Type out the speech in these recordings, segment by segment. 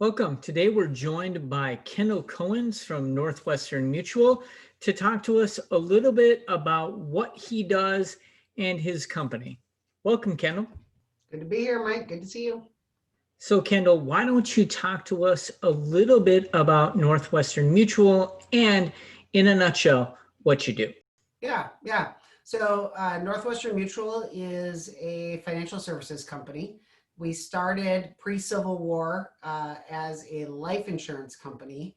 Welcome. Today we're joined by Kendall Koens from Northwestern Mutual to talk to us a little bit about what he does and his company. Welcome, Kendall. Good to be here, Mike. Good to see you. So, Kendall, why don't you talk to us a little bit about Northwestern Mutual and, in a nutshell, what you do? Yeah. So Northwestern Mutual is a financial services company. We started pre-Civil War as a life insurance company.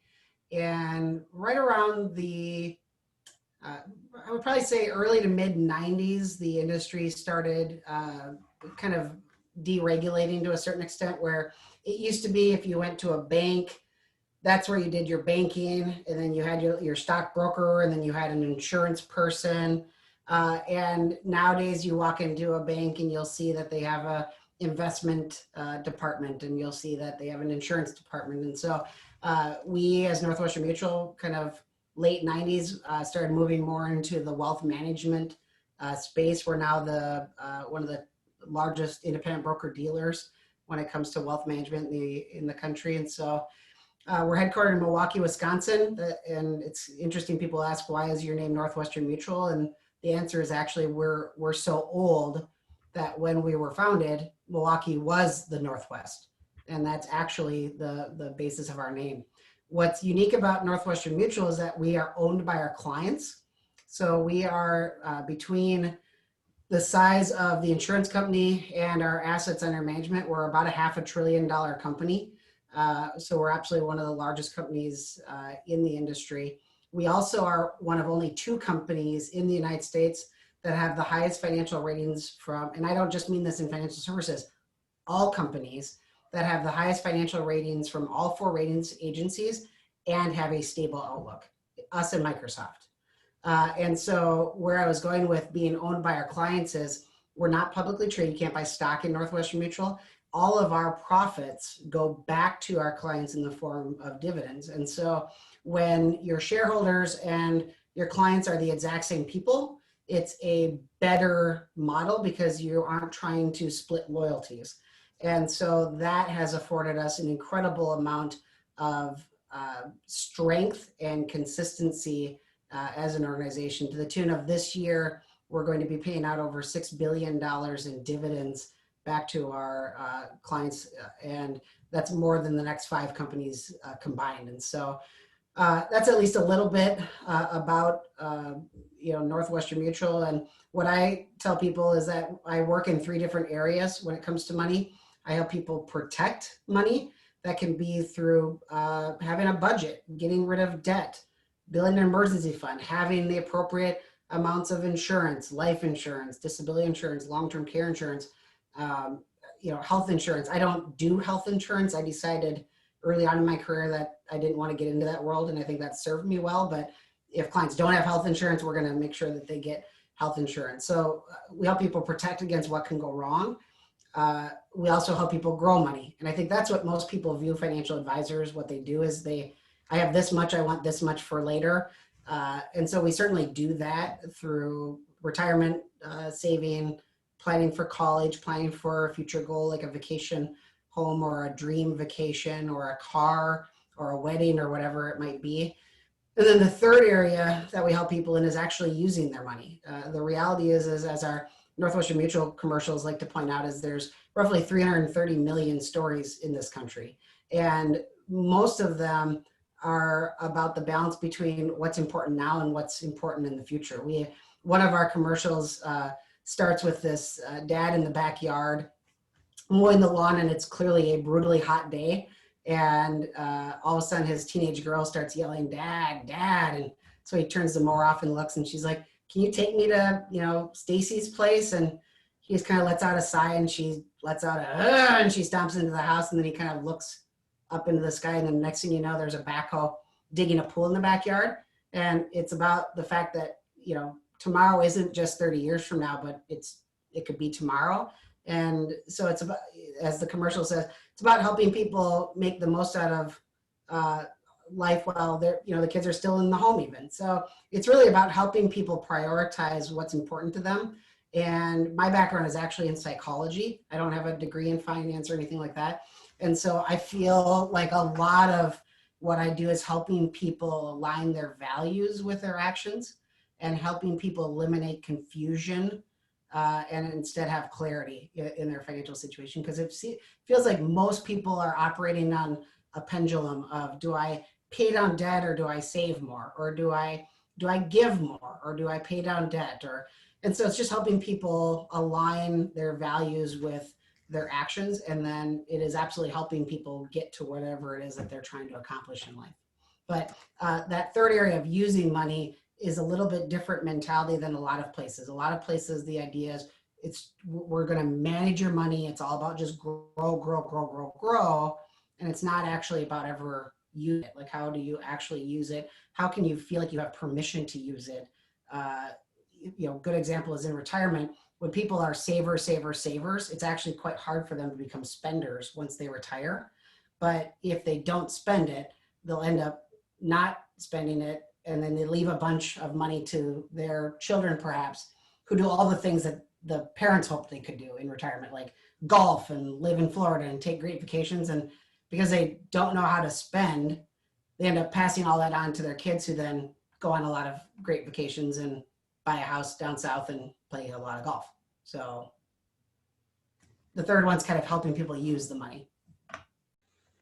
And right around I would probably say early to mid 90s, the industry started kind of deregulating to a certain extent, where it used to be if you went to a bank, that's where you did your banking, and then you had your stockbroker, and then you had an insurance person. And nowadays you walk into a bank and you'll see that they have a investment department, and you'll see that they have an insurance department. And so we as Northwestern Mutual kind of late 90s started moving more into the wealth management space. We're now one of the largest independent broker dealers when it comes to wealth management in the country. And so we're headquartered in Milwaukee, Wisconsin, and it's interesting. People ask, why is your name Northwestern Mutual? And the answer is actually we're so old that when we were founded, Milwaukee was the Northwest, and that's actually the basis of our name. What's unique about Northwestern Mutual is that we are owned by our clients. So we are between the size of the insurance company and our assets under management, we're about a $500 billion company. So we're actually one of the largest companies in the industry. We also are one of only 2 companies in the United States that have the highest financial ratings from, and I don't just mean this in financial services, all companies that have the highest financial ratings from all 4 ratings agencies and have a stable outlook, us and Microsoft. And so where I was going with being owned by our clients is we're not publicly traded. You can't buy stock in Northwestern Mutual. All of our profits go back to our clients in the form of dividends. And so when your shareholders and your clients are the exact same people, it's a better model because you aren't trying to split loyalties. And so that has afforded us an incredible amount of strength and consistency as an organization, to the tune of this year, we're going to be paying out over $6 billion in dividends back to our clients, and that's more than the next 5 companies combined. And so that's at least a little bit about Northwestern Mutual. And what I tell people is that I work in 3 different areas when it comes to money. I help people protect money. That can be through having a budget, getting rid of debt, building an emergency fund, having the appropriate amounts of insurance, life insurance, disability insurance, long-term care insurance, health insurance. I don't do health insurance. I decided early on in my career that I didn't want to get into that world, and I think that served me well. But if clients don't have health insurance, we're going to make sure that they get health insurance. So we help people protect against what can go wrong. We also help people grow money. And I think that's what most people view financial advisors. What they do is I have this much, I want this much for later. And so we certainly do that through retirement saving, planning for college, planning for a future goal like a vacation home or a dream vacation or a car or a wedding or whatever it might be. And then the third area that we help people in is actually using their money. The reality is as our Northwestern Mutual commercials like to point out, is there's roughly 330 million stories in this country. And most of them are about the balance between what's important now and what's important in the future. One of our commercials starts with this dad in the backyard mowing the lawn, and it's clearly a brutally hot day. And all of a sudden his teenage girl starts yelling, "Dad, Dad." And so he turns the mower off and looks, and she's like, "Can you take me to, Stacy's place?" And he just kind of lets out a sigh, and she lets out and she stomps into the house. And then he kind of looks up into the sky, and then the next thing you know, there's a backhoe digging a pool in the backyard. And it's about the fact that, tomorrow isn't just 30 years from now, but it could be tomorrow. And so it's about, as the commercial says, it's about helping people make the most out of life while they're, the kids are still in the home even. So it's really about helping people prioritize what's important to them. And my background is actually in psychology. I don't have a degree in finance or anything like that, And so I feel like a lot of what I do is helping people align their values with their actions and helping people eliminate confusion and instead have clarity in their financial situation. Because it feels like most people are operating on a pendulum of, do I pay down debt or do I save more? Or do I give more or do I pay down debt? And so it's just helping people align their values with their actions. And then it is absolutely helping people get to whatever it is that they're trying to accomplish in life. But that third area of using money is a little bit different mentality than a lot of places. A lot of places, the idea is we're going to manage your money. It's all about just grow. And it's not actually about ever use it. Like, how do you actually use it? How can you feel like you have permission to use it? Good example is in retirement. When people are savers, it's actually quite hard for them to become spenders once they retire. But if they don't spend it, they'll end up not spending it. And then they leave a bunch of money to their children, perhaps, who do all the things that the parents hoped they could do in retirement, like golf and live in Florida and take great vacations. And because they don't know how to spend, they end up passing all that on to their kids, who then go on a lot of great vacations and buy a house down south and play a lot of golf. So the third one's kind of helping people use the money.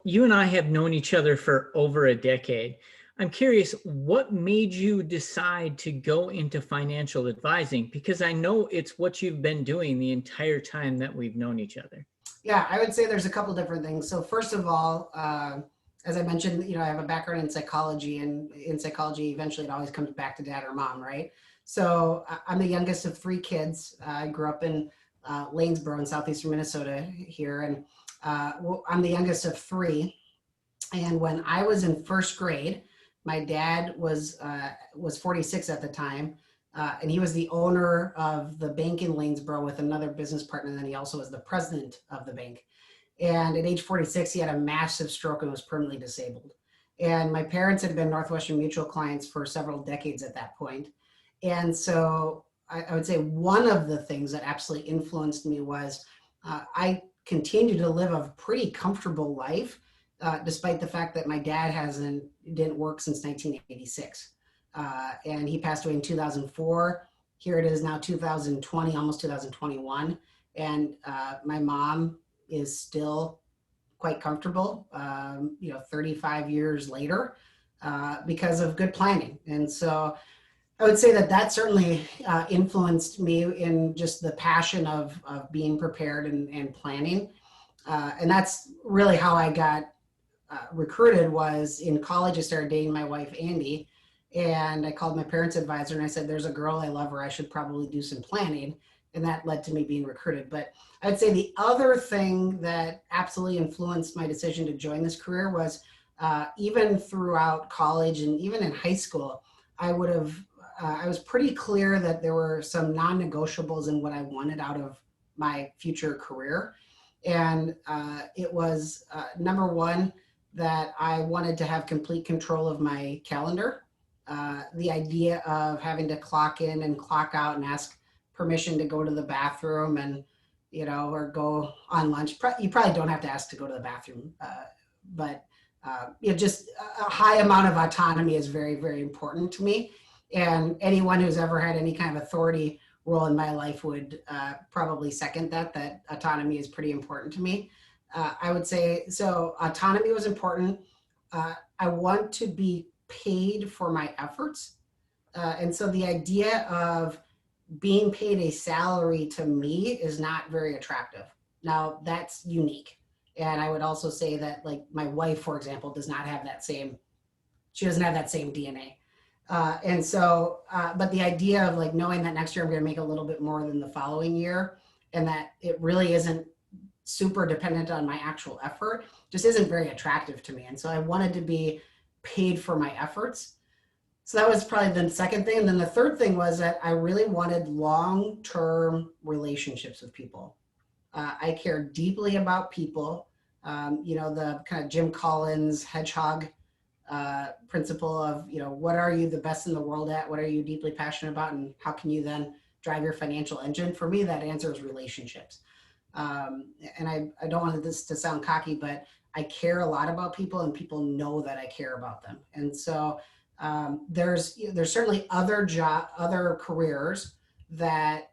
You and I have known each other for over a decade. I'm curious, what made you decide to go into financial advising? Because I know it's what you've been doing the entire time that we've known each other. Yeah, I would say there's a couple different things. So first of all, as I mentioned, I have a background in psychology, and in psychology, eventually it always comes back to dad or mom, right? So I'm the youngest of three kids. I grew up in Lanesboro in southeastern Minnesota here, and I'm the youngest of three. And when I was in first grade, my dad was 46 at the time, and he was the owner of the bank in Lanesboro with another business partner. And then he also was the president of the bank. And at age 46, he had a massive stroke and was permanently disabled. And my parents had been Northwestern Mutual clients for several decades at that point. And so I would say one of the things that absolutely influenced me was I continued to live a pretty comfortable life, despite the fact that my dad didn't work since 1986. And he passed away in 2004. Here it is now 2020, almost 2021. And my mom is still quite comfortable, 35 years later, because of good planning. And so I would say that certainly influenced me in just the passion of being prepared and planning. And that's really how I got recruited. Was in college. I started dating my wife, Andy, and I called my parents' advisor and I said, there's a girl, I love her, I should probably do some planning. And that led to me being recruited. But I'd say the other thing that absolutely influenced my decision to join this career was even throughout college and even in high school, I was pretty clear that there were some non-negotiables in what I wanted out of my future career. And it was number one, that I wanted to have complete control of my calendar. The idea of having to clock in and clock out and ask permission to go to the bathroom and, or go on lunch. You probably don't have to ask to go to the bathroom, but just a high amount of autonomy is very, very important to me. And anyone who's ever had any kind of authority role in my life would probably second that autonomy is pretty important to me. I would say, so autonomy was important. I want to be paid for my efforts. And so the idea of being paid a salary to me is not very attractive. Now that's unique. And I would also say that, like, my wife, for example, doesn't have that same DNA. And so, but the idea of like knowing that next year I'm going to make a little bit more than the following year, and that it really isn't super dependent on my actual effort, just isn't very attractive to me. And so I wanted to be paid for my efforts. So that was probably the second thing. And then the third thing was that I really wanted long-term relationships with people. I care deeply about people. The kind of Jim Collins hedgehog principle of, what are you the best in the world at? What are you deeply passionate about? And how can you then drive your financial engine? For me, that answer is relationships. And I don't want this to sound cocky, but I care a lot about people, and people know that I care about them. And so there's certainly other careers that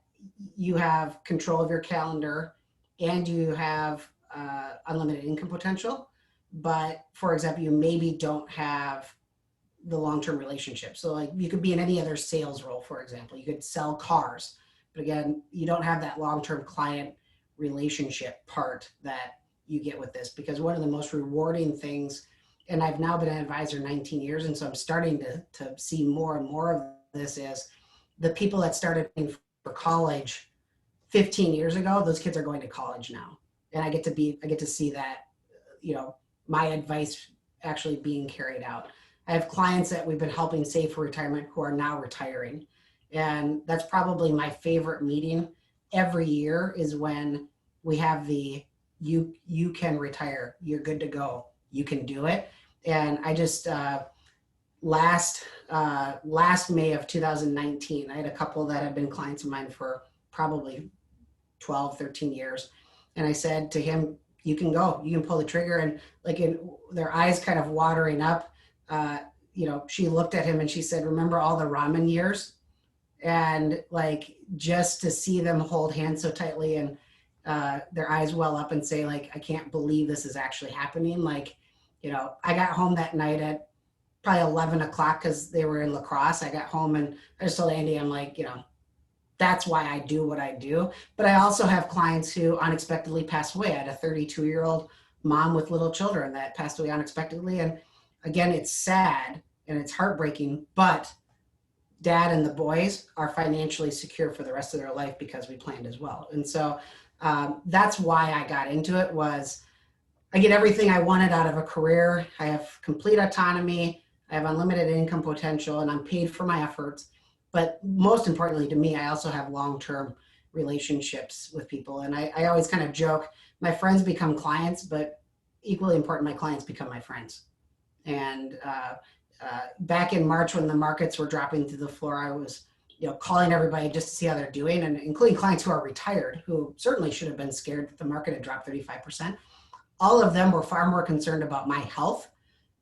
you have control of your calendar and you have unlimited income potential. But for example, you maybe don't have the long-term relationship. So like you could be in any other sales role, for example, you could sell cars, but again, you don't have that long-term client relationship part that you get with this, because one of the most rewarding things, and I've now been an advisor 19 years, and so I'm starting to see more and more of this, is the people that started for college 15 years ago, those kids are going to college now. And I get to see that, my advice actually being carried out. I have clients that we've been helping save for retirement who are now retiring. And that's probably my favorite meeting every year, is when we have the you can retire, you're good to go, you can do it. And I just last May of 2019, I had a couple that had been clients of mine for probably 12, 13 years. And I said to him, you can go, you can pull the trigger. And like their eyes kind of watering up, she looked at him and she said, remember all the ramen years? And like, just to see them hold hands so tightly and their eyes well up and say, like, I can't believe this is actually happening. Like, I got home that night at probably 11 o'clock because they were in lacrosse. I got home and I just told Andy, I'm like, that's why I do what I do. But I also have clients who unexpectedly pass away. I had a 32-year-old mom with little children that passed away unexpectedly. And again, it's sad and it's heartbreaking, but dad and the boys are financially secure for the rest of their life because we planned as well. And so that's why I got into it. Was I get everything I wanted out of a career. I have complete autonomy. I have unlimited income potential, and I'm paid for my efforts. But most importantly to me, I also have long-term relationships with people. And I always kind of joke, my friends become clients, but equally important, my clients become my friends. And back in March, when the markets were dropping through the floor, I was calling everybody just to see how they're doing, and including clients who are retired, who certainly should have been scared that the market had dropped 35%. All of them were far more concerned about my health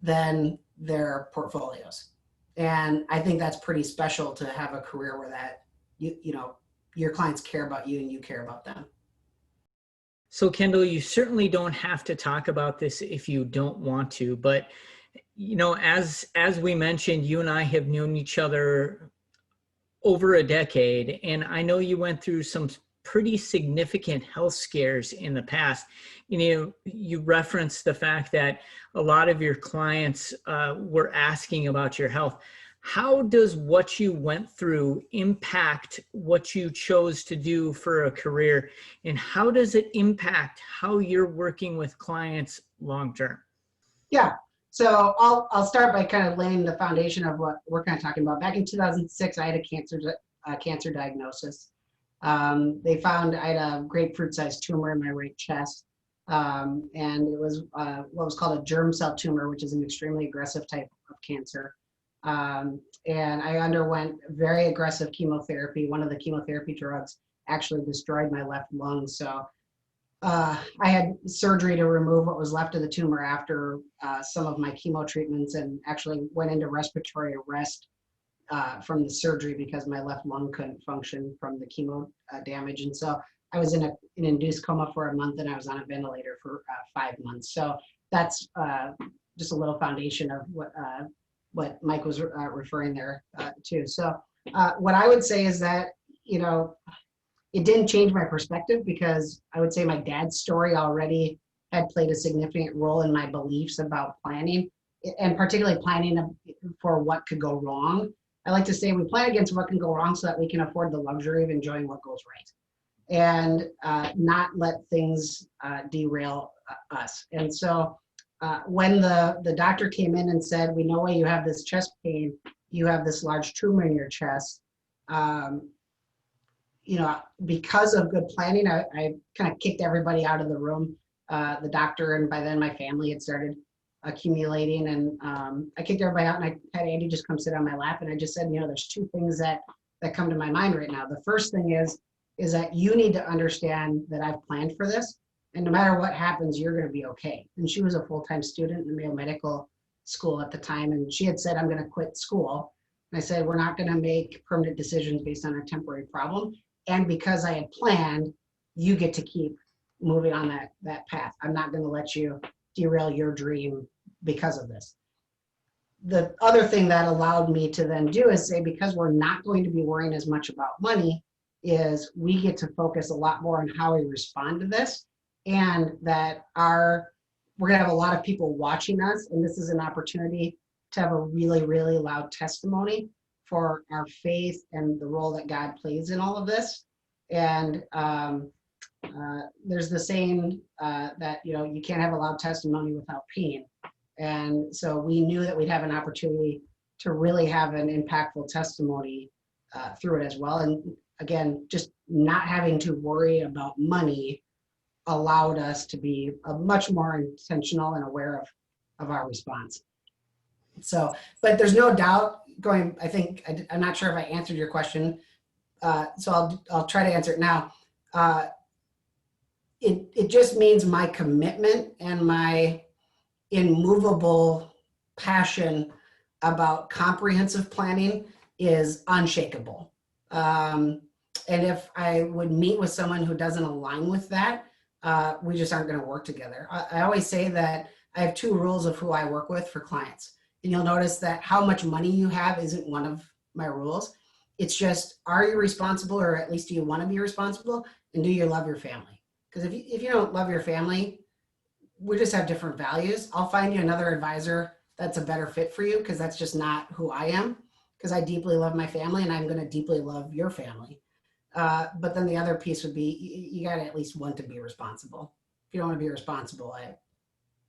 than their portfolios. And I think that's pretty special, to have a career where that your clients care about you and you care about them. So Kendall, you certainly don't have to talk about this if you don't want to, but as we mentioned, you and I have known each other over a decade, and I know you went through some pretty significant health scares in the past. You referenced the fact that a lot of your clients were asking about your health. How does what you went through impact what you chose to do for a career? And how does it impact how you're working with clients long term? Yeah. So I'll start by kind of laying the foundation of what we're kind of talking about. Back in 2006, I had a cancer diagnosis. They found I had a grapefruit-sized tumor in my right chest, and it was what was called a germ cell tumor, which is an extremely aggressive type of cancer. And I underwent very aggressive chemotherapy. One of the chemotherapy drugs actually destroyed my left lung. So I had surgery to remove what was left of the tumor after some of my chemo treatments, and actually went into respiratory arrest from the surgery because my left lung couldn't function from the chemo damage. And so I was in an induced coma for a month, and I was on a ventilator for 5 months. So that's just a little foundation of what Mike was referring there to. So what I would say is that, it didn't change my perspective, because I would say my dad's story already had played a significant role in my beliefs about planning, and particularly planning for what could go wrong. I like to say we plan against what can go wrong so that we can afford the luxury of enjoying what goes right, and not let things derail us. And so when the doctor came in and said, we know why you have this chest pain, you have this large tumor in your chest, because of good planning, I kind of kicked everybody out of the room, the doctor, and by then my family had started accumulating, and I kicked everybody out, and I had Andy just come sit on my lap, and I just said, there's two things that come to my mind right now. The first thing is, is that you need to understand that I've planned for this, and no matter what happens, you're going to be okay. And she was a full-time student in the Mayo Medical School at the time, and she had said, I'm going to quit school. And I said, we're not going to make permanent decisions based on a temporary problem. And because I had planned, you get to keep moving on that path. I'm not going to let you derail your dream because of this. The other thing that allowed me to then do is say, because we're not going to be worrying as much about money, is we get to focus a lot more on how we respond to this, and that we're going to have a lot of people watching us, and this is an opportunity to have a really, really loud testimony for our faith and the role that God plays in all of this. And there's the saying that, you can't have a loud testimony without pain. And so we knew that we'd have an opportunity to really have an impactful testimony through it as well. And again, just not having to worry about money allowed us to be much more intentional and aware of our response. So, but there's no doubt I'm not sure if I answered your question. So I'll try to answer it now. It just means my commitment and my immovable passion about comprehensive planning is unshakable. And if I would meet with someone who doesn't align with that, we just aren't going to work together. I always say that I have two rules of who I work with for clients. And you'll notice that how much money you have isn't one of my rules. It's just, are you responsible, or at least do you want to be responsible? And do you love your family? Because if you don't love your family, we just have different values. I'll find you another advisor that's a better fit for you, because that's just not who I am, because I deeply love my family and I'm going to deeply love your family. But then the other piece would be, you got to at least want to be responsible. If you don't want to be responsible,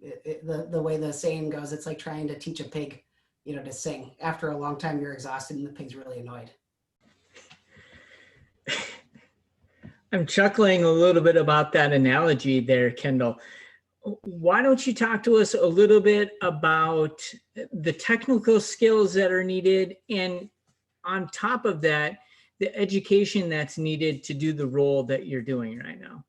the way the saying goes, it's like trying to teach a pig, to sing. After a long time, you're exhausted and the pig's really annoyed. I'm chuckling a little bit about that analogy there, Kendall. Why don't you talk to us a little bit about the technical skills that are needed, and on top of that, the education that's needed to do the role that you're doing right now?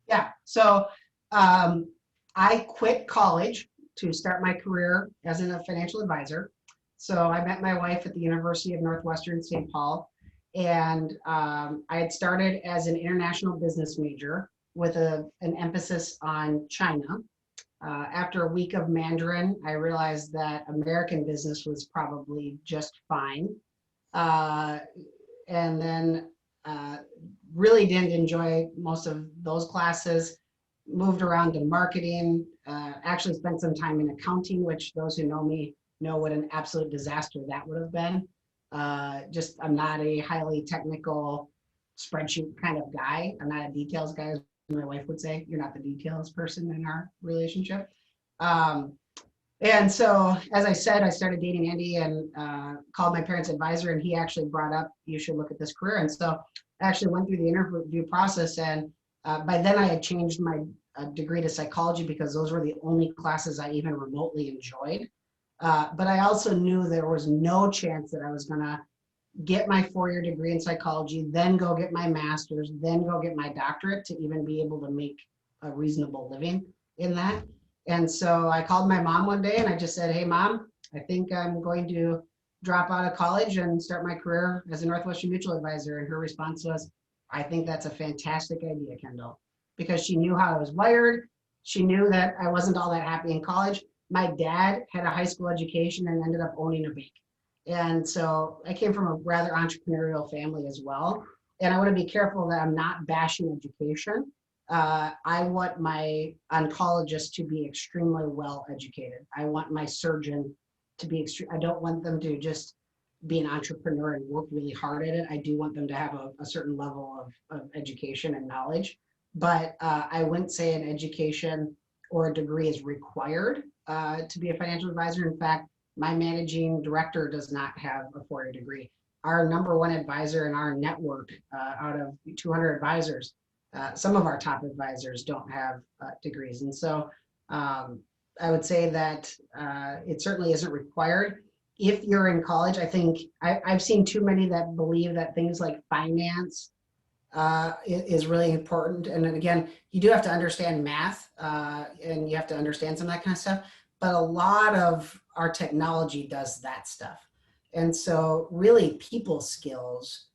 Yeah, so I quit college to start my career as a financial advisor. So I met my wife at the University of Northwestern St. Paul, and I had started as an international business major with an emphasis on China. After a week of Mandarin, I realized that American business was probably just fine. And then really didn't enjoy most of those classes, moved around to marketing, actually spent some time in accounting, which those who know me know what an absolute disaster that would have been. I'm not a highly technical spreadsheet kind of guy. I'm not a details guy. My wife would say, you're not the details person in our relationship. And so, as I said, I started dating Andy and called my parents' advisor, and he actually brought up, you should look at this career. And so I actually went through the interview process, and by then I had changed my degree to psychology, because those were the only classes I even remotely enjoyed. But I also knew there was no chance that I was gonna get my 4-year degree in psychology, then go get my master's, then go get my doctorate to even be able to make a reasonable living in that. And so I called my mom one day and I just said, hey mom, I think I'm going to drop out of college and start my career as a Northwestern Mutual advisor. And her response was, I think that's a fantastic idea, Kendall, because she knew how I was wired. She knew that I wasn't all that happy in college. My dad had a high school education and ended up owning a bank. And so I came from a rather entrepreneurial family as well. And I want to be careful that I'm not bashing education. I want my oncologist to be extremely well educated. I want my surgeon to be I don't want them to just be an entrepreneur and work really hard at it. I do want them to have a certain level of education and knowledge. But I wouldn't say an education or a degree is required to be a financial advisor. In fact, my managing director does not have a 4-year degree. Our number one advisor in our network, out of 200 advisors, some of our top advisors don't have degrees. And so I would say that it certainly isn't required. If you're in college, I think I've seen too many that believe that things like finance is really important. And then again, you do have to understand math and you have to understand some of that kind of stuff. But a lot of our technology does that stuff. And so really people skills,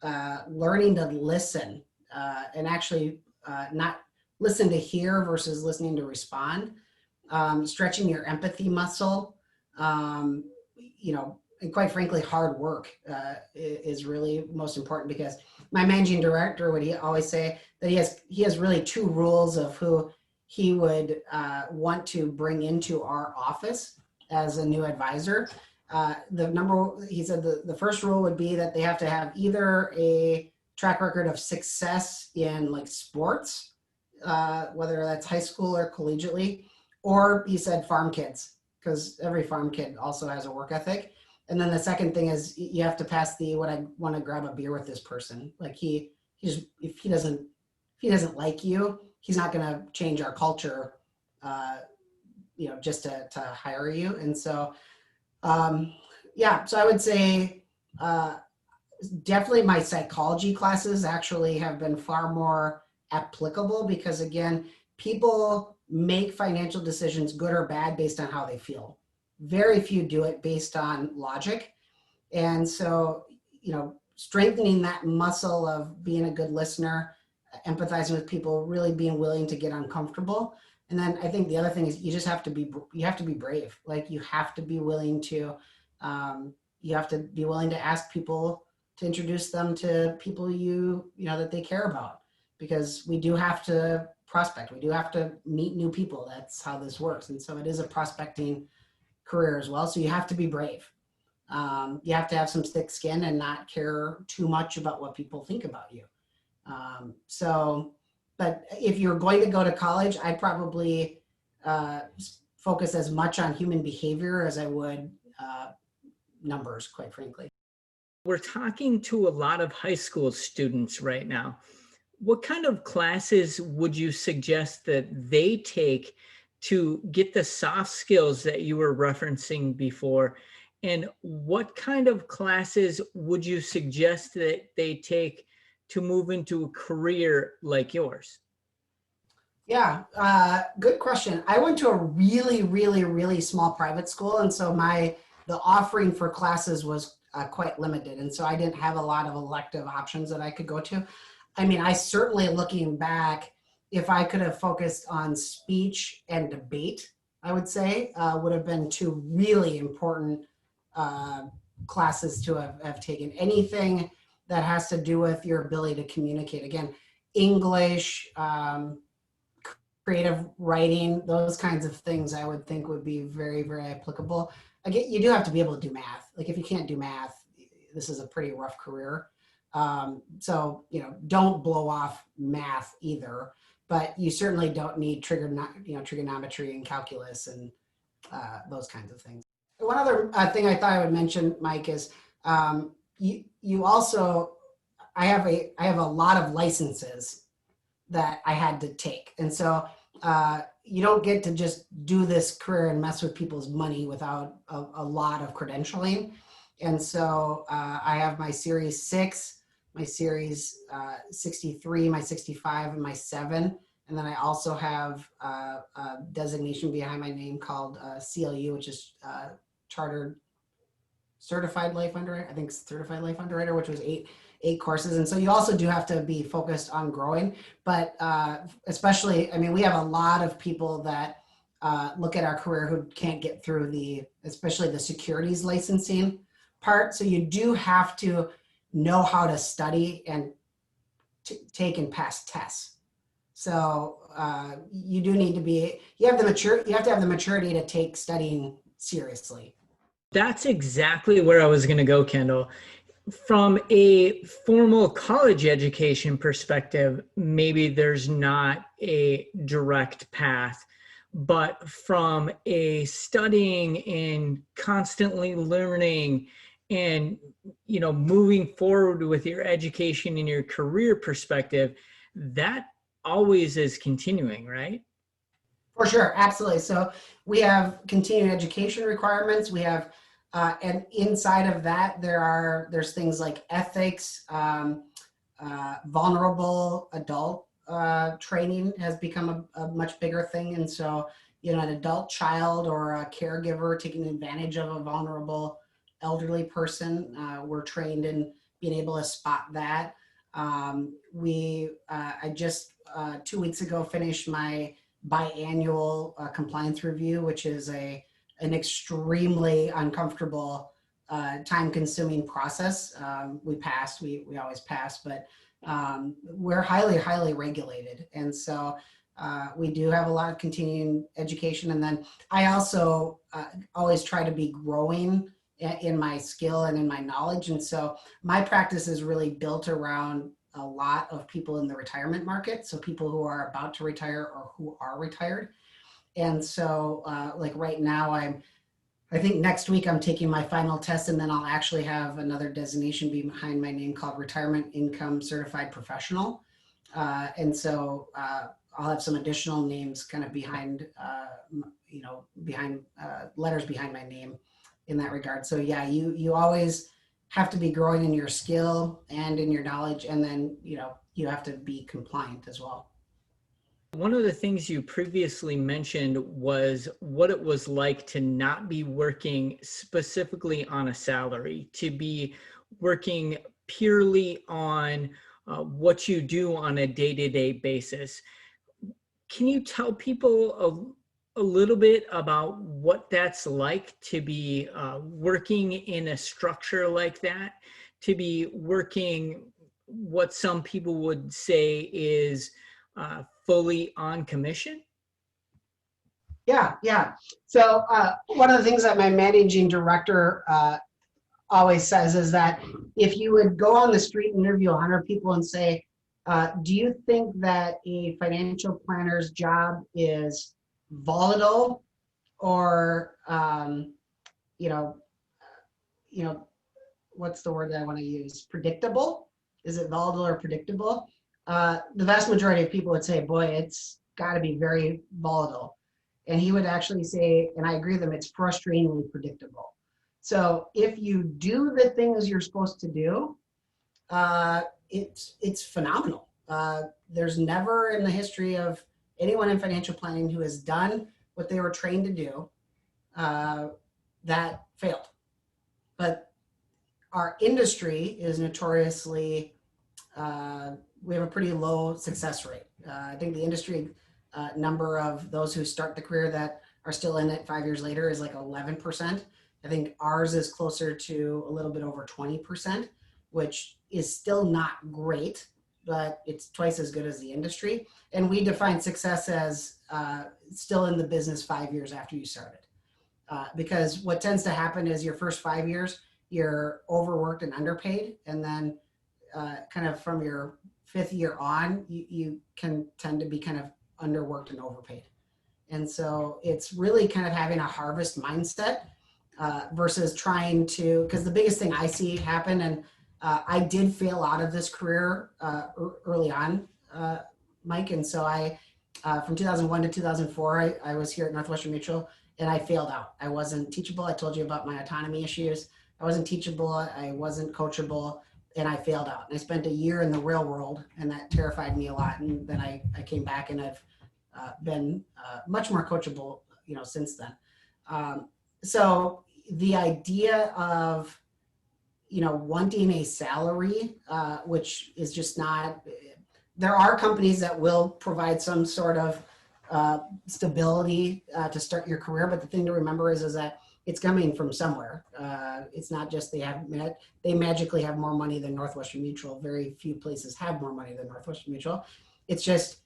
learning to listen and actually not listen to hear versus listening to respond, stretching your empathy muscle, you know, and quite frankly, hard work is really most important, because my managing director would always say that he has really two rules of who he would want to bring into our office as a new advisor. He said the first rule would be that they have to have either a track record of success in like sports, whether that's high school or collegiately, or he said farm kids, because every farm kid also has a work ethic. And then the second thing is you have to pass the, what I want to grab a beer with this person. Like if he doesn't like you, he's not going to change our culture, you know, just to hire you. And so, yeah, so I would say definitely my psychology classes actually have been far more applicable, because again, people make financial decisions, good or bad, based on how they feel. Very few do it based on logic. And so, you know, strengthening that muscle of being a good listener, empathizing with people, really being willing to get uncomfortable. And then I think the other thing is you have to be brave. Like you have to be willing to ask people to introduce them to people you know that they care about, because we do have to prospect. We do have to meet new people. That's how this works. And so it is a prospecting career as well. So you have to be brave. You have to have some thick skin and not care too much about what people think about you. But if you're going to go to college, I'd probably focus as much on human behavior as I would numbers, quite frankly. We're talking to a lot of high school students right now. What kind of classes would you suggest that they take to get the soft skills that you were referencing before? And what kind of classes would you suggest that they take to move into a career like yours? Yeah, good question. I went to a really, really, really small private school. And so the offering for classes was quite limited. And so I didn't have a lot of elective options that I could go to. I mean, I certainly, looking back, if I could have focused on speech and debate, I would say would have been two really important classes to have taken. Anything that has to do with your ability to communicate. Again, English, creative writing, those kinds of things I would think would be very, very applicable. Again, you do have to be able to do math. Like if you can't do math, this is a pretty rough career. So, you know, don't blow off math either, but you certainly don't need trigonometry and calculus and those kinds of things. One other thing I thought I would mention, Mike, is you also, I have a lot of licenses that I had to take. And so you don't get to just do this career and mess with people's money without a lot of credentialing. And so I have my Series 6, my Series 63, my 65, and my 7. And then I also have a designation behind my name called CLU, which is Chartered Certified Life Underwriter. I think Certified Life Underwriter, which was eight courses. And so you also do have to be focused on growing, but especially, I mean, we have a lot of people that look at our career who can't get through especially the securities licensing part. So you do have to know how to study and take and pass tests. So you do need to you have to have the maturity to take studying seriously. That's exactly where I was going to go, Kendall. From a formal college education perspective, maybe there's not a direct path, but from a studying and constantly learning and, you know, moving forward with your education and your career perspective, that always is continuing, right? For sure, absolutely. So we have continuing education requirements. We have, and inside of that, there's things like ethics, vulnerable adult training has become a much bigger thing. And so, you know, an adult child or a caregiver taking advantage of a vulnerable elderly person, we're trained in being able to spot that. I just 2 weeks ago finished my biannual compliance review, which is an extremely uncomfortable, time-consuming process. We passed. We always pass, but we're highly regulated, and so we do have a lot of continuing education. And then I also always try to be growing in my skill and in my knowledge, and so my practice is really built around a lot of people in the retirement market, so people who are about to retire or who are retired. And so like right now, I think next week I'm taking my final test, and then I'll actually have another designation behind my name called Retirement Income Certified Professional. And so I'll have some additional names kind of behind, behind letters behind my name in that regard. So yeah, you always have to be growing in your skill and in your knowledge, and then, you have to be compliant as well. One of the things you previously mentioned was what it was like to not be working specifically on a salary, to be working purely on what you do on a day-to-day basis. Can you tell people a little bit about what that's like to be working in a structure like that, to be working what some people would say is fully on commission? Yeah. So one of the things that my managing director always says is that if you would go on the street and interview 100 people and say, do you think that a financial planner's job is volatile or, what's the word that I want to use? Predictable? Is it volatile or predictable? The vast majority of people would say, boy, it's got to be very volatile. And he would actually say, and I agree with him, it's frustratingly predictable. So if you do the things you're supposed to do, it's phenomenal. There's never in the history of anyone in financial planning who has done what they were trained to do that failed. But our industry is notoriously, we have a pretty low success rate. I think the industry number of those who start the career that are still in it 5 years later is like 11%. I think ours is closer to a little bit over 20%, which is still not great, but it's twice as good as the industry. And we define success as still in the business 5 years after you started. Because what tends to happen is your first 5 years, you're overworked and underpaid. And then kind of from your 5th year on, you can tend to be kind of underworked and overpaid. And so it's really kind of having a harvest mindset versus trying to, because the biggest thing I see happen, and I did fail out of this career early on, Mike. And so from 2001 to 2004, I was here at Northwestern Mutual, and I failed out. I wasn't teachable. I told you about my autonomy issues. I wasn't teachable. I wasn't coachable, and I failed out. And I spent a year in the real world, and that terrified me a lot. And then I came back, and I've been much more coachable, since then. So the idea of, wanting a salary, which is just not, there are companies that will provide some sort of stability to start your career. But the thing to remember is that it's coming from somewhere. It's not just they magically have more money than Northwestern Mutual. Very few places have more money than Northwestern Mutual. It's just,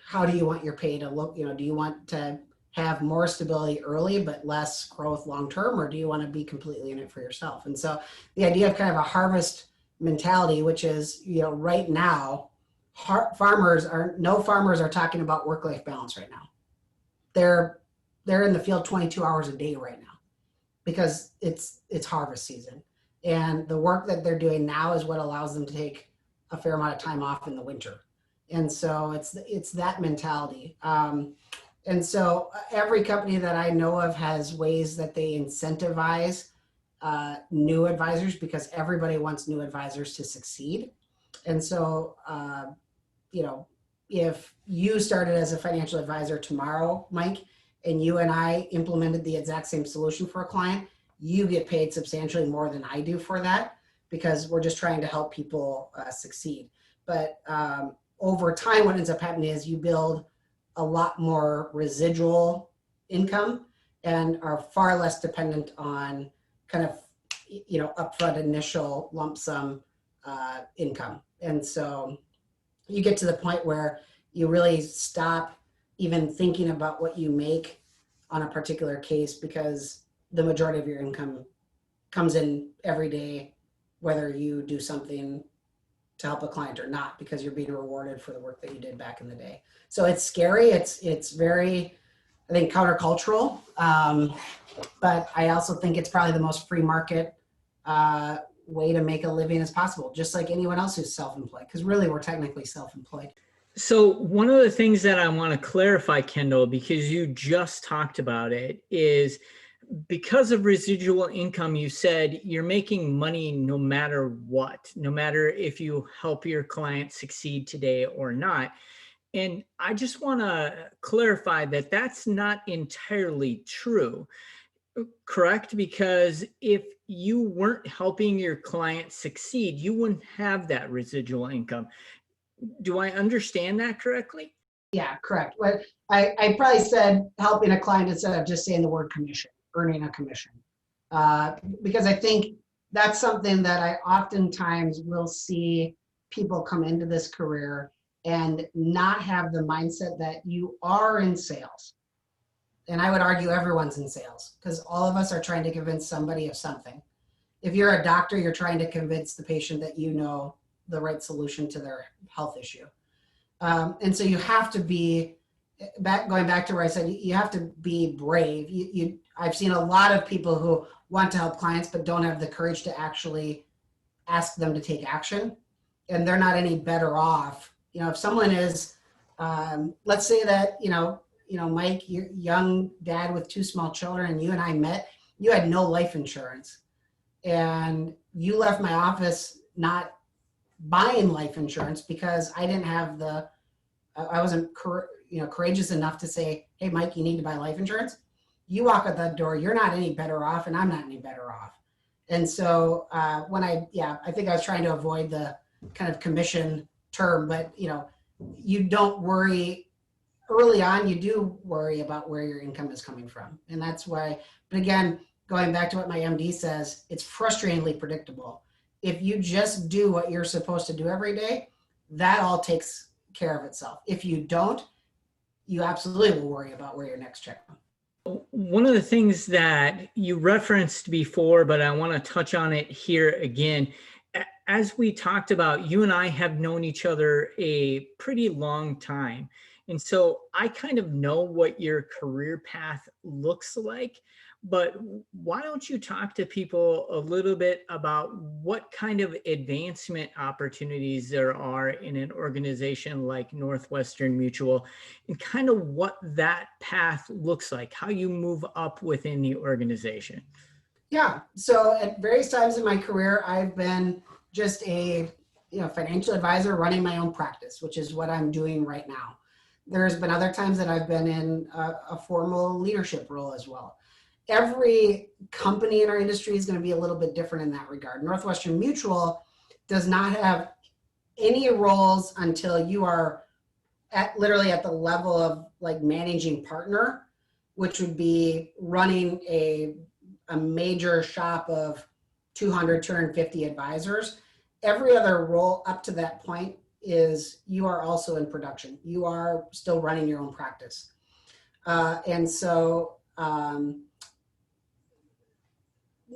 how do you want your pay to look? Do you want to have more stability early but less growth long term, or do you want to be completely in it for yourself? And so the idea of kind of a harvest mentality, which is, right now, no farmers are talking about work-life balance right now. They're in the field 22 hours a day right now because it's harvest season. And the work that they're doing now is what allows them to take a fair amount of time off in the winter. And so it's that mentality. And so every company that I know of has ways that they incentivize new advisors, because everybody wants new advisors to succeed. And so, if you started as a financial advisor tomorrow, Mike, and you and I implemented the exact same solution for a client, you get paid substantially more than I do for that, because we're just trying to help people succeed. But over time, what ends up happening is you build a lot more residual income and are far less dependent on kind of, upfront initial lump sum income. And so you get to the point where you really stop even thinking about what you make on a particular case, because the majority of your income comes in every day, whether you do something to help a client or not, because you're being rewarded for the work that you did back in the day. So it's scary. It's very, I think, countercultural. But I also think it's probably the most free market way to make a living as possible, just like anyone else who's self-employed, because really we're technically self-employed. So one of the things that I want to clarify, Kendall, because you just talked about it, is because of residual income, you said you're making money no matter what, no matter if you help your client succeed today or not. And I just want to clarify that that's not entirely true, correct? Because if you weren't helping your client succeed, you wouldn't have that residual income. Do I understand that correctly? Yeah, correct. But I probably said helping a client instead of just saying the word commission, earning a commission. Because I think that's something that I oftentimes will see people come into this career and not have the mindset that you are in sales. And I would argue everyone's in sales, because all of us are trying to convince somebody of something. If you're a doctor, you're trying to convince the patient that you know the right solution to their health issue. And so you have to be going back to where I said, you have to be brave. I've seen a lot of people who want to help clients, but don't have the courage to actually ask them to take action. And they're not any better off. If someone is, let's say that, Mike, you're young dad with 2 small children, and you and I met, you had no life insurance, and you left my office not buying life insurance because I didn't have I wasn't courageous enough to say, hey, Mike, you need to buy life insurance. You walk out that door, you're not any better off, and I'm not any better off. And so I think I was trying to avoid the kind of commission term, but you don't worry early on. You do worry about where your income is coming from. And that's why, but again, going back to what my MD says, it's frustratingly predictable. If you just do what you're supposed to do every day, that all takes care of itself. If you don't, you absolutely will worry about where your next check comes. One of the things that you referenced before, but I want to touch on it here again, as we talked about, you and I have known each other a pretty long time. And so I kind of know what your career path looks like, but why don't you talk to people a little bit about what kind of advancement opportunities there are in an organization like Northwestern Mutual, and kind of what that path looks like, how you move up within the organization? Yeah, so at various times in my career, I've been just a financial advisor running my own practice, which is what I'm doing right now. There's been other times that I've been in a formal leadership role as well. Every company in our industry is going to be a little bit different in that regard. Northwestern Mutual does not have any roles until you are literally at the level of like managing partner, which would be running a major shop of 200, 250 advisors. Every other role up to that point is you are also in production. You are still running your own practice. And so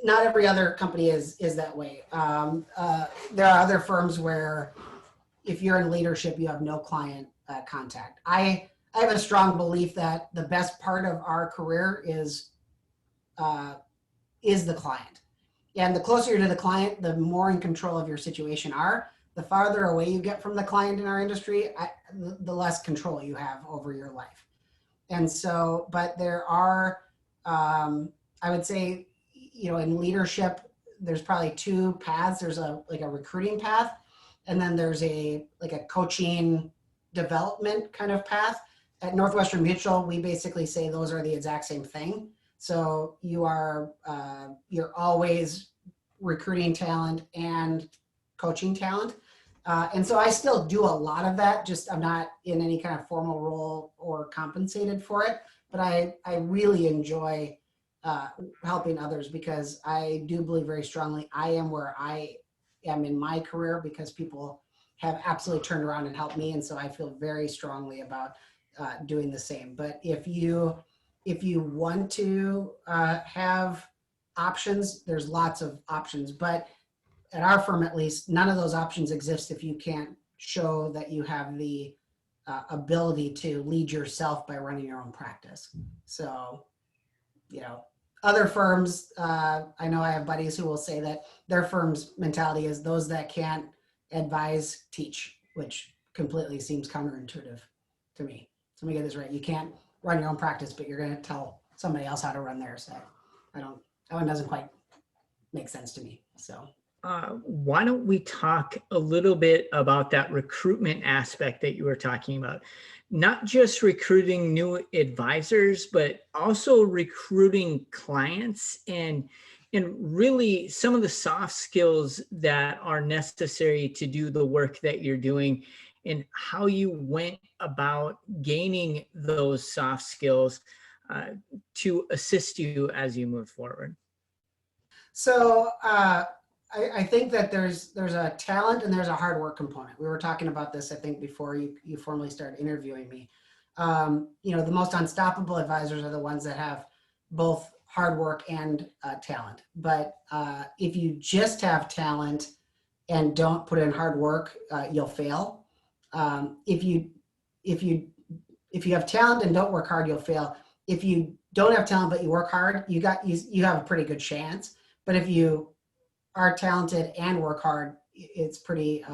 not every other company is that way. There are other firms where if you're in leadership, you have no client contact. I have a strong belief that the best part of our career is the client. And the closer you're to the client, the more in control of your situation are. The farther away you get from the client in our industry, the less control you have over your life. And so, but there are, I would say, in leadership, there's probably 2 paths. There's a recruiting path, and then there's like a coaching development kind of path. At Northwestern Mutual, we basically say those are the exact same thing. So you're always recruiting talent and coaching talent. And so I still do a lot of that, just I'm not in any kind of formal role or compensated for it, but I really enjoy helping others, because I do believe very strongly I am where I am in my career because people have absolutely turned around and helped me. And so I feel very strongly about doing the same. But if you want to have options, there's lots of options. But at our firm, at least, none of those options exist if you can't show that you have the ability to lead yourself by running your own practice. So, other firms, I know I have buddies who will say that their firm's mentality is those that can't advise, teach, which completely seems counterintuitive to me. So let me get this right. You can't run your own practice, but you're going to tell somebody else how to run theirs. So that one doesn't quite make sense to me. So. Why don't we talk a little bit about that recruitment aspect that you were talking about? Not just recruiting new advisors, but also recruiting clients and really some of the soft skills that are necessary to do the work that you're doing, and how you went about gaining those soft skills to assist you as you move forward. So I think that there's a talent and there's a hard work component. We were talking about this, I think, before you formally started interviewing me. The most unstoppable advisors are the ones that have both hard work and talent. But if you just have talent and don't put in hard work, you'll fail. If you have talent and don't work hard, you'll fail. If you don't have talent but you work hard, you have a pretty good chance. But if you are talented and work hard, it's pretty,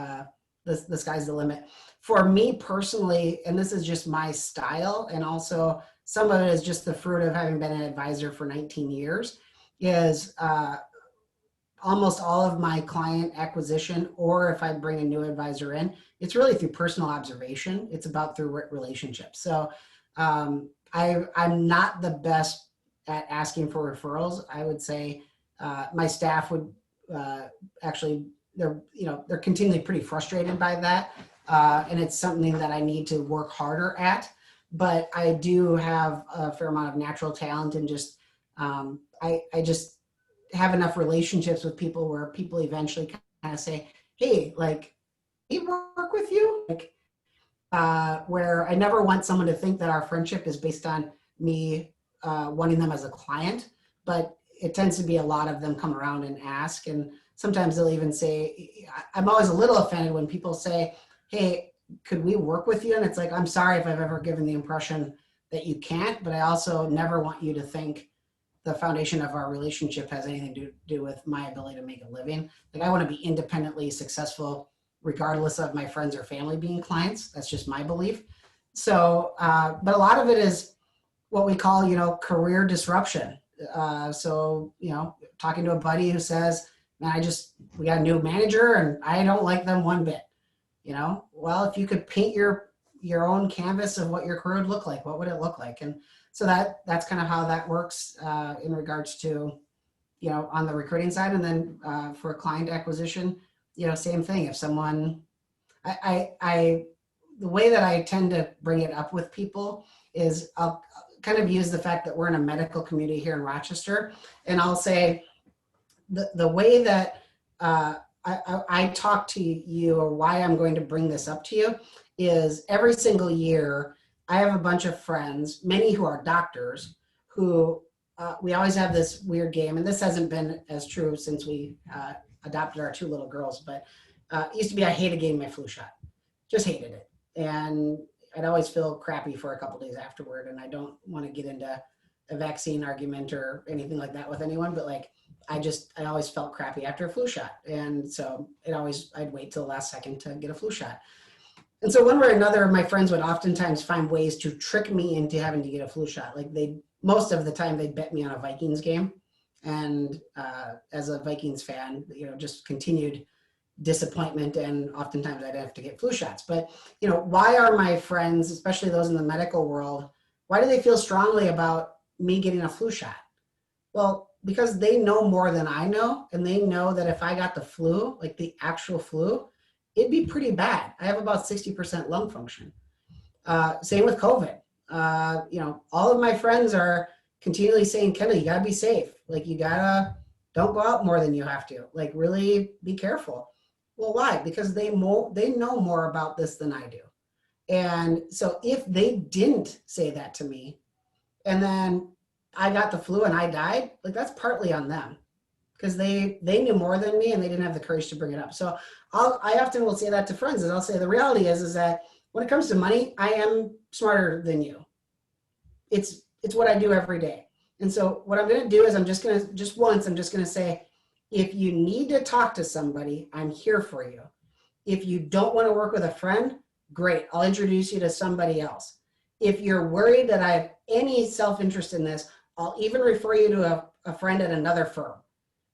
the sky's the limit. For me personally, and this is just my style, and also some of it is just the fruit of having been an advisor for 19 years, is almost all of my client acquisition, or if I bring a new advisor in, it's really through personal observation. It's about through relationships. So I'm not the best at asking for referrals. I would say my staff would actually, they're continually pretty frustrated by that. And it's something that I need to work harder at, but I do have a fair amount of natural talent, and just, I just have enough relationships with people where people eventually kind of say, hey, like, we work with you, like, where I never want someone to think that our friendship is based on me wanting them as a client, but it tends to be a lot of them come around and ask. And sometimes they'll even say, I'm always a little offended when people say, hey, could we work with you? And it's like, I'm sorry if I've ever given the impression that you can't, but I also never want you to think the foundation of our relationship has anything to do with my ability to make a living. Like, I want to be independently successful regardless of my friends or family being clients. That's just my belief. So, but a lot of it is what we call, career disruption. So, talking to a buddy who says, man, we got a new manager and I don't like them one bit. Well, if you could paint your own canvas of what your career would look like, what would it look like? And so that's kind of how that works in regards to, on the recruiting side. And then for client acquisition, same thing. If someone, the way that I tend to bring it up with people is I'll kind of use the fact that we're in a medical community here in Rochester. And I'll say the way that I talk to you, or why I'm going to bring this up to you, is every single year, I have a bunch of friends, many who are doctors, who we always have this weird game. And this hasn't been as true since we adopted our two little girls, but it used to be I hated getting my flu shot, just hated it. And I'd always feel crappy for a couple days afterward. And I don't want to get into a vaccine argument or anything like that with anyone, but like, I always felt crappy after a flu shot. And so I'd wait till the last second to get a flu shot. And so one way or another, my friends would oftentimes find ways to trick me into having to get a flu shot. Like most of the time they'd bet me on a Vikings game. And as a Vikings fan, just continued disappointment, and oftentimes I'd have to get flu shots. But, you know, why are my friends, especially those in the medical world, why do they feel strongly about me getting a flu shot? Well, because they know more than I know, and they know that if I got the flu, like the actual flu, it'd be pretty bad. I have about 60% lung function. Same with COVID. You know, all of my friends are continually saying, Kendall, you gotta be safe. Like, you gotta, don't go out more than you have to. Like, really be careful. Well, why? Because they know more about this than I do. And so if they didn't say that to me, and then I got the flu and I died, like, that's partly on them, because they knew more than me and they didn't have the courage to bring it up. So I often will say that to friends, is I'll say the reality is that when it comes to money, I am smarter than you. It's what I do every day. And so what I'm going to do is I'm just going to say, if you need to talk to somebody, I'm here for you. If you don't want to work with a friend, great, I'll introduce you to somebody else. If you're worried that I have any self-interest in this, I'll even refer you to a friend at another firm.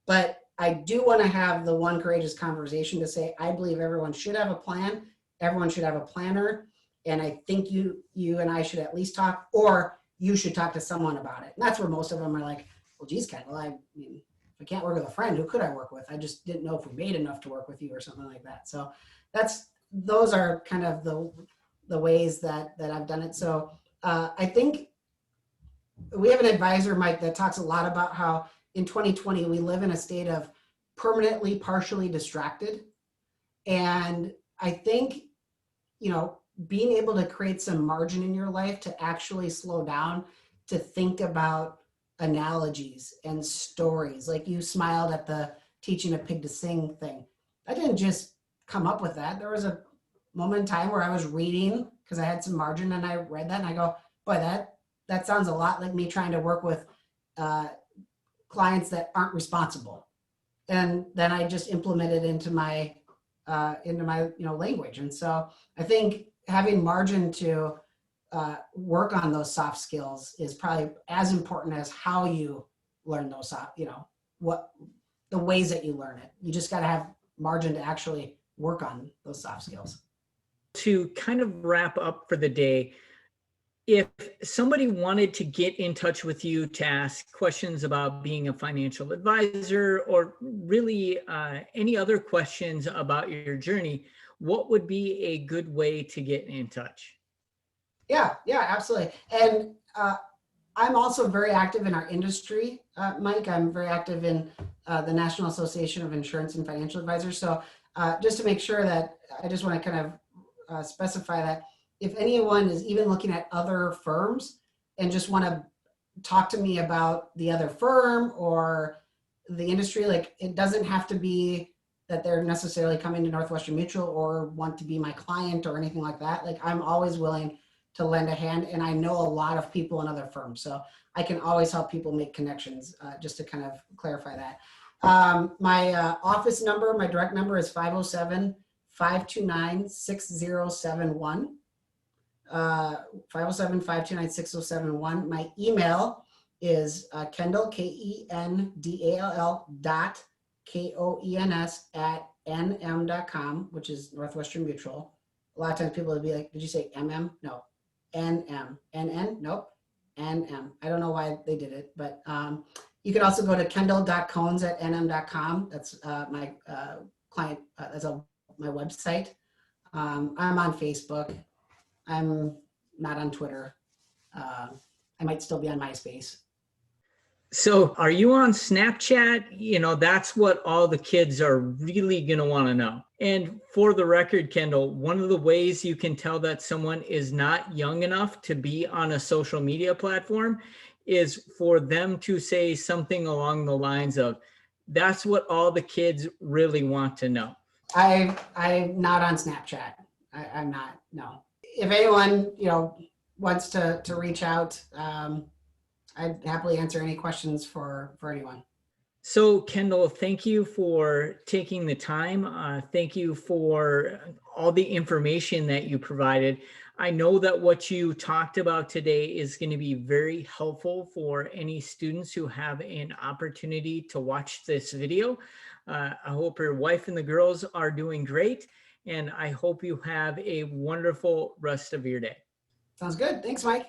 But I do want to have the one courageous conversation to say, I believe everyone should have a plan. Everyone should have a planner. And I think you and I should at least talk, or you should talk to someone about it. And that's where most of them are like, well, geez, Kendall, I mean, if I can't work with a friend, who could I work with? I just didn't know if we made enough to work with you or something like that. So those are kind of the ways that I've done it. So I think we have an advisor, Mike, that talks a lot about how in 2020, we live in a state of permanently, partially distracted. And I think, you know, being able to create some margin in your life to actually slow down, to think about analogies and stories. Like, you smiled at the teaching a pig to sing thing. I didn't just come up with that. There was a moment in time where I was reading because I had some margin, and I read that and I go, boy, that sounds a lot like me trying to work with clients that aren't responsible. And then I just implemented into my language. And so I think having margin to work on those soft skills is probably as important as how you learn those soft, what the ways that you learn it. You just got to have margin to actually work on those soft skills. To kind of wrap up for the day, if somebody wanted to get in touch with you to ask questions about being a financial advisor, or really any other questions about your journey, what would be a good way to get in touch? Yeah, absolutely. And I'm also very active in our industry, Mike. I'm very active in the National Association of Insurance and Financial Advisors. So just to make sure that, I just want to kind of specify that if anyone is even looking at other firms and just want to talk to me about the other firm or the industry, like, it doesn't have to be that they're necessarily coming to Northwestern Mutual or want to be my client or anything like that. Like, I'm always willing to lend a hand, and I know a lot of people in other firms, so I can always help people make connections, just to kind of clarify that. My office number, my direct number is 507-529-6071. 507-529-6071. My email is Kendall, Kendall .Koens@nm.com, which is Northwestern Mutual. A lot of times people would be like, did you say MM? No, NM. NN? Nope, NM. I don't know why they did it, but you can also go to kendall.koens@nm.com. That's my client, that's my website. I'm on Facebook. I'm not on Twitter. I might still be on MySpace. So are you on Snapchat? That's what all the kids are really going to want to know. And for the record, Kendall, one of the ways you can tell that someone is not young enough to be on a social media platform is for them to say something along the lines of, that's what all the kids really want to know. I'm not on Snapchat. I'm not, no. If anyone, wants to reach out, I'd happily answer any questions for anyone. So, Kendall, thank you for taking the time. Thank you for all the information that you provided. I know that what you talked about today is going to be very helpful for any students who have an opportunity to watch this video. I hope your wife and the girls are doing great. And I hope you have a wonderful rest of your day. Sounds good. Thanks, Mike.